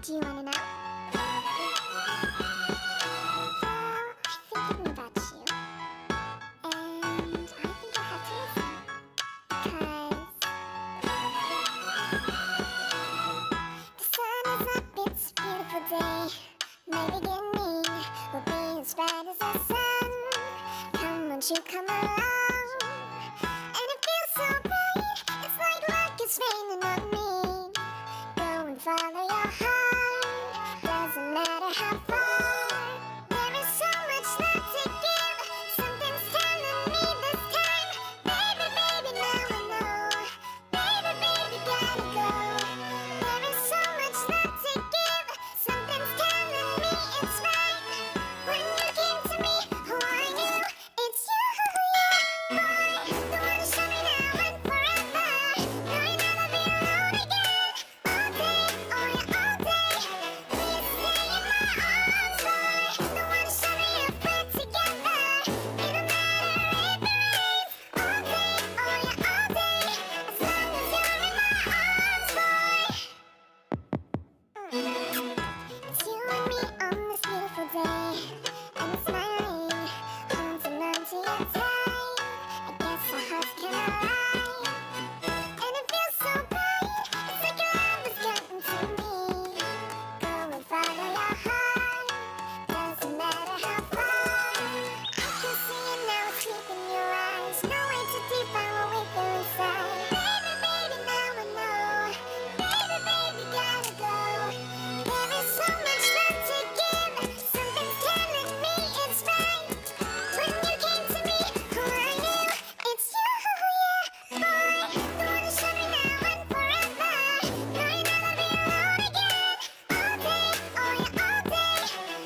Do you wanna know? Well, thinking about you, and I think I have to listen, the sun is up, it's a beautiful day. My beginning will be as bright as the sun. Come, won't you come along? And it feels so bright, it's like luck is raining on me. Go and follow your heart, doesn't matter how far. There is so much left to give, something's telling me this time. Baby, baby, now I know. Baby, baby, gotta go. There is so much left to give, something's telling me it's right. When you came to me, oh, I knew it's you, yeah, boy. The one to show me now and forever. No, you'll never be alone again. All day, oh yeah, all day. Please stay in my arms, boy. The one to show me if we're together. It don't matter if it rains. All day, oh yeah, all day. As long as you're in my arms, boy. It's you and me on this beautiful day. And smiling, holding on to your tight. I guess our hearts can align. And it feels so bright, it's like your love is getting to me. Go and follow your heart, doesn't matter how far. I can see it now, it's deep in your eyes. No way too deep, I will wait there inside. Baby, baby, now I know. Baby, baby, gotta go. There is so much left to give, something's telling me it's right. When you came to me, oh, I knew it's you, yeah, boy. The one to show me now and forever. No, you'll never be alone again. All day, oh yeah, all day.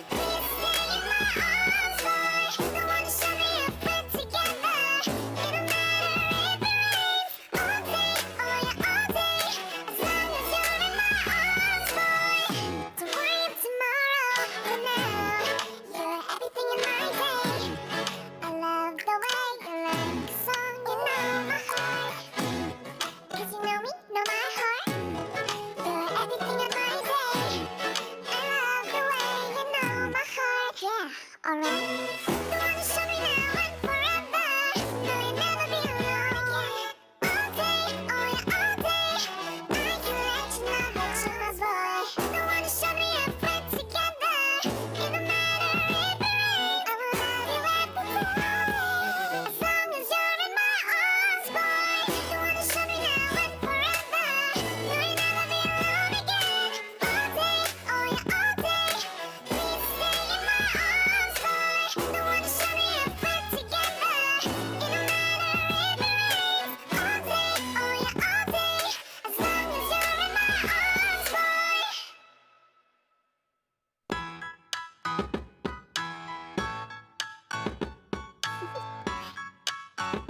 Please stay in my arms, boy. The one to show me if we're together. It don't matter if it rains. All day, oh yeah, all day. As long as you're in my arms, boy. Don't worry about tomorrow, for now. You're everything in my day. I love the way you like a song, you know my heart. 'Cause you know me, know my heart. You're everything in my day. I love the way you know my heart, yeah, alright. The one to show me now and forever. No, you'll never be alone again. All day, oh yeah, all day. I can let you know that you're my boy. The one to show me if we're together. It don't matter if it rains. I will love you everywhere. As long as you're in my arms, boy. The one to show me now and forever. No, you'll never be alone again. All day, oh yeah, all day. Please stay in my arms, boy. The one to show me if we're together. It don't matter if it rains. All day, oh yeah, all day. As long as you're in my arms, boy.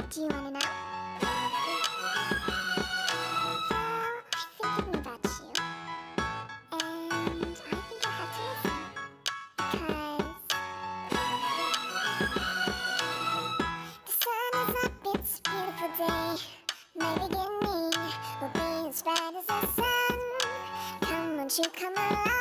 Do you wanna know? Well, thinking about you, and I think I have to listen, the sun is up, it's a beautiful day. My beginning will be as bright as the sun. Come, won't you come alive?